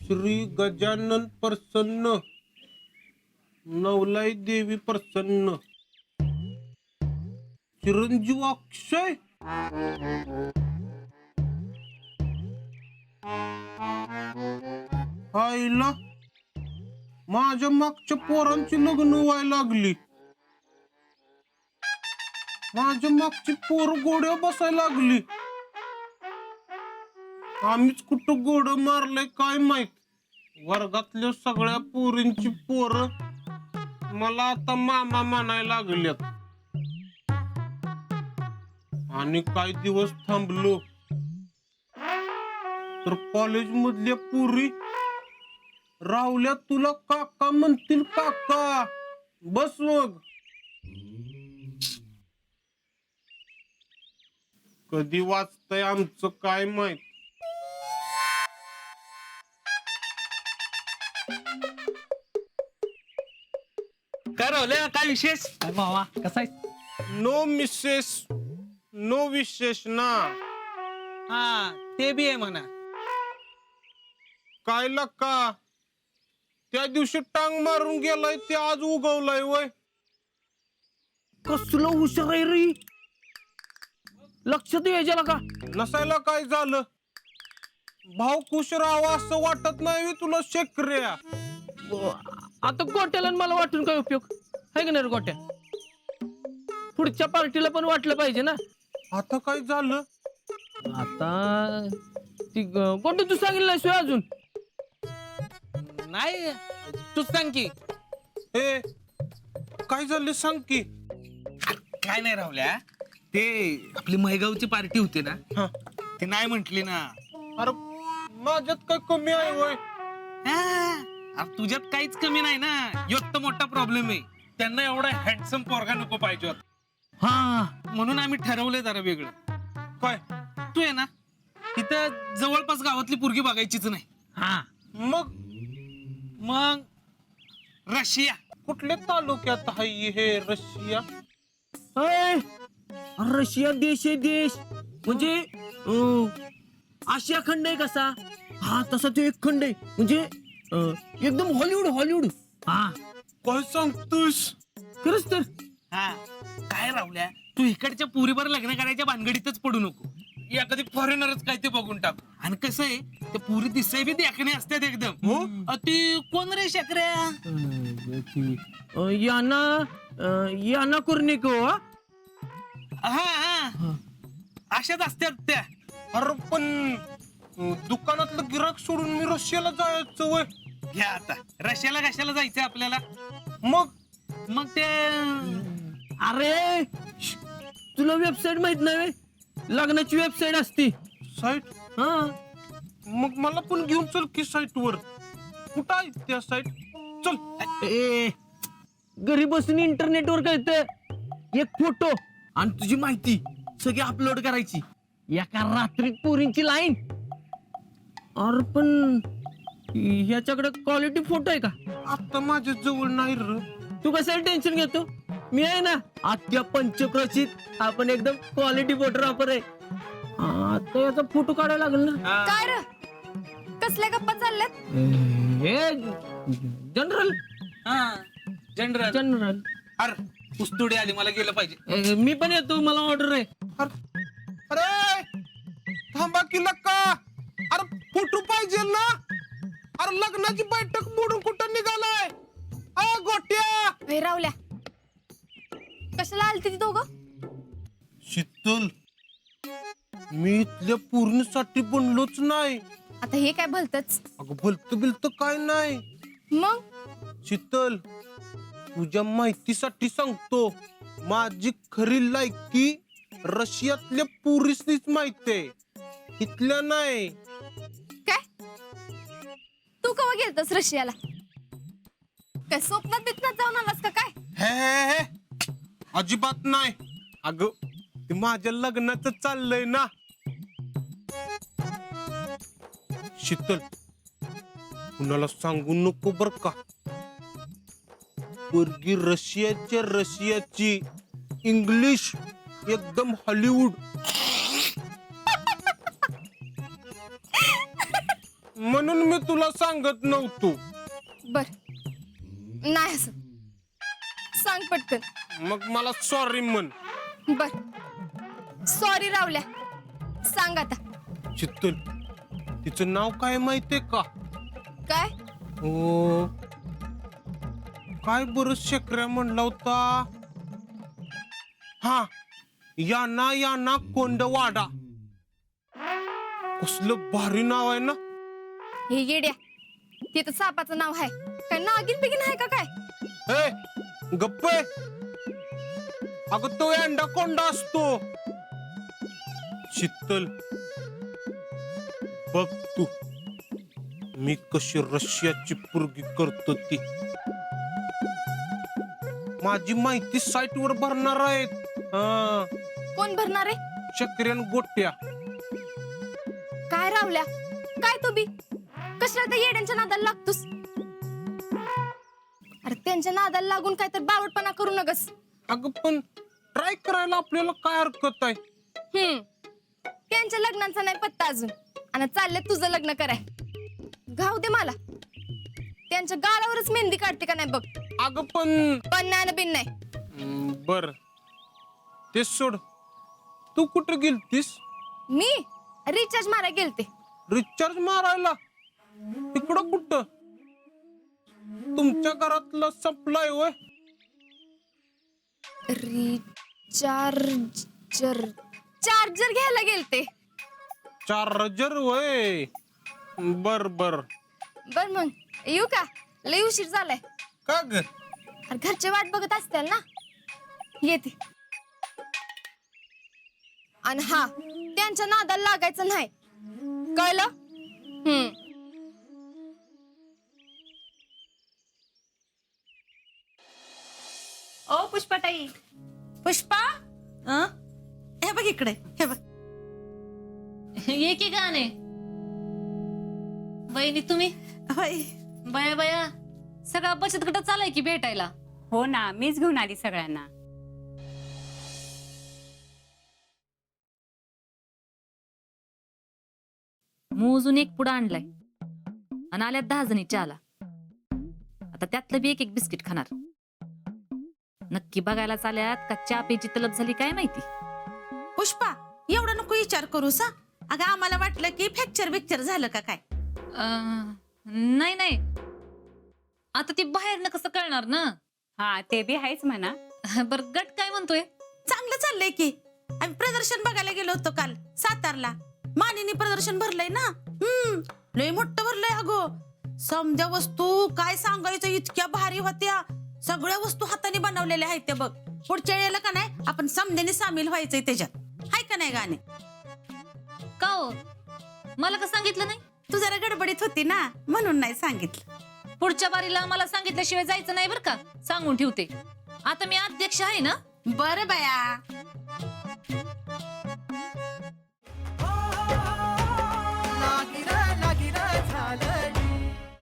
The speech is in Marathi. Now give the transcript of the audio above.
श्री गजानन प्रसन्न, नवलाई देवी प्रसन्न, चिरंजीव अक्षय. आईला माझ्या मागच्या पोरांची लग्न व्हायला लागली. माझ्या मागची पोर गोड्या बसायला लागली. आम्हीच कुठं गोड मारलंय काय माहित. वर्गातल्या सगळ्या पोरींची पोर मला आता मामा म्हणायला लागल्यात. आणि काही दिवस थांबलो तर कॉलेज मधल्या पोरी राहुल्या तुला काका म्हणतील. काका बस मग. कधी वाचतंय आमचं काय माहित. काय राहुल्या काय विशेष? भावा कसा आहे? नो मिसेस नो विशेष ना. हा ते बी आहे म्हणा. काय लका त्या दिवशी टांग मारून गेलाय ते आज उगवलाय वय. कसलं हुशार आहे रे. लक्षात यायला का? नसायला काय झालं. भाऊ खुश राहावा असं वाटत नाही व्हय तुला शेकऱ्या. आता गोट्याला आणि मला वाटून काय उपयोग आहे का नाही रे गोट्या? पुढच्या पार्टीला पण वाटलं पाहिजे ना. आता काय झालं. आता ती गोट्या तू सांगितलं नाहीस अजून? नाही तूच सांग की. ए काय झालं सांग की. काय नाही राहुल्या, ते आपली महिगावची पार्टी होती ना, हा. ते नाही म्हंटली ना. अरे माझ्यात काय कमी आहे वय. अरे तुझ्यात काहीच कमी नाही ना. योत मोठा प्रॉब्लेम आहे. त्यांना एवढा हँडसम पोरगा नको पाहिजे होता. हा म्हणून आम्ही ठरवलंय जरा वेगळं. काय तू आहे ना तिथं जवळपास गावातली पोरगी बघायचीच नाही. हा मग मग रशिया. कुठल्या तालुक्यात आहे हे रशिया. अय, रशिया देश आहे देश. म्हणजे आशिया खंड आहे कसा, हा तसा तो एक खंड आहे. म्हणजे एकदम हॉलिवूड हॉलिवूड. हा काय सांगतोस. खरंच तर. हा काय राहुल्या, तू इकडच्या पुरीवर लग्न करायच्या भानगडीतच पडू नको. या कधी फॉरेनरच काय ते बघून टाक. आणि कसं आहे ते पुरी दिसाय बी देखणे असतात एकदम. ती कोण रे शकऱ्या? याना कुर्निको. हा हा अशाच असतात त्या. अरे पण दुकानातलं गिराक सोडून मी रशियाला जायचं वय. घ्या आता रशियाला कशाला जायचं आपल्याला. मग ते अरे तुला वेबसाईट माहित नाही? लग्नाची वेबसाईट असती. साईट. हा मग मला पण घेऊन चल की साईट वर. कुठं आहे त्या साईट. चल. ए घरी बसून इंटरनेटवर कळतं. एक फोटो आणि तुझी माहिती सगळी अपलोड करायची एका रात्रीत पोरींची लाईन. अरे पण ह्याच्याकडे क्वालिटी फोटो आहे का? आता माझ्या जवळ नाही र. तू कशाला टेन्शन घेतो? मी आहे ना आत्या पंचक्रोशीत. आपण एकदम क्वालिटी फोटो वापर आहे. आता याचा फोटो काढायला लागेल ना. काय र कसल्या गप्पा चालल्यात? हे जनरल जनरल. जनरल. अरे उस्तुडी आली, मला गेलं पाहिजे. मी पण येतो, मला ऑर्डर आहे. अरे थांबा की लक्का. अरे फोटो पाहिजे ना. अरे लग्नाची बैठक मोडून कुठं निघालाय. गोट्या. हे रावल्या कशाला आलती ती दोघं? शीतल मी इथल्या पूर्णसाठी बनलोच नाही. आता हे काय भलतच. अगं भलत बिलत काय नाही. मग शीतल तुझ्या माहितीसाठी सांगतो, माझी खरी लायकी रशियातल्या पुरीसनीच माहिती आहे, इथल्या नाही. काय तू कवा गेलतस रशियाला? काय स्वप्नात बिप्नात जाऊन आलास का काय? हे अजिबात नाही. अगं ते माझ्या लग्नाचं चाललंय ना. शीतल कुणाला सांगू नको बर का. पोरगी रशियाची इंग्लिश एकदम हॉलिवूड. म्हणून मी तुला सांगत नव्हतो. बर नाही असं सांग पटकन. मग मला सॉरी म्हण. बर सॉरी रावल्या सांग आता. चित्तल, तिचं नाव काय माहितीये का? काय हो, काय बरं शेकऱ्या म्हणला होता. हा, याना याना कोंडवाडा. कसलं भारी नाव आहे ना. हे येड्या तिथं सापाचं नाव आहे काय? नागिन बिगिन आहे का काय? हे गप्प आहे. अगं तो अंडा कोंडा असतो. शीतल, बघ तू मी कशी रशियाची पुरगी करतो ती. माझी माहिती साईट वर भरणार आहेत. हा, कोण भरणार आहे? चक्र्यान गोट्या. काय रावल्या काय तू बी कशाला त्या येड्यांच्या नादाला लागतोस? अरे त्यांच्या नादाला लागून काय तर बावटपणा करू नकस. अगं पण ट्राय करायला आपल्याला काय हरकत आहे. त्यांच्या लग्नाचा नाही पत्ता अजून आणि चाललंय तुझं लग्न कराय. घाव दे मला. त्यांच्या गालावरच मेहंदी काढते का नाही बघ. अगं पण पण नाही ना बिन नाही. बर ते सोड. तू कुठं गेलतीस? मी रिचार्ज मारायला गेलते. रिचार्ज मारायला? तिकडं कुठं? तुमच्या घरातलं सप्लाय होय? चार्जर घ्यायला गेलते. चार्जर होय. बर बर. बर मग येऊ का? लय उशीर झालाय. का ग? अरे घरचे वाट बघत असतील ना. येते. आणि हा त्यांच्या नादाला लागायचं नाही कळलं? ओ पुष्पाताई. पुष्पा हे बघ इकडे. हे बघ ये की गाणे. बहिणी तुम्ही होय. बया बया सगळा बचत गट चालाय की भेटायला. हो ना, मीच घेऊन आली सगळ्यांना. मोजून एक पुढं आणलाय आणि आल्यात 10 जणी चहाला. आता त्यातलं बी एक एक बिस्किट खाणार. नक्की बघायला चाल्यात का चहा प्यायची तलब झाली काय माहिती. पुष्पा एवढं नको विचार करू सा. अगं आम्हाला वाटलं की फ्रॅक्चर झालं का काय. नाही नाही, आता ती बाहेर कसं कळणार ना. हा ते बी आहेच म्हणा. बर गट काय म्हणतोय? चांगलं चाललंय की. आम्ही प्रदर्शन बघायला गेलो होतो काल सातारला. मानिनी प्रदर्शन भरलंय ना. लय मोठं भरलंय अगो. समद्या वस्तू काय सांगायचं इतक्या भारी होत्या. सगळ्या वस्तू हाताने बनवलेल्या आहेत त्या बघ. पुढच्या वेळेला का नाही आपण समद्याने सामील व्हायचंय त्याच्यात. हाय का नाही गाणे? का हो, मला का सांगितलं नाही? तू जरा गडबडीत होती ना म्हणून नाही सांगितलं. पुढच्या बारीला मला सांगितल्याशिवाय जायचं नाही बरं का, सांगून ठेवते. आता मी अध्यक्ष आहे ना. बरं बाया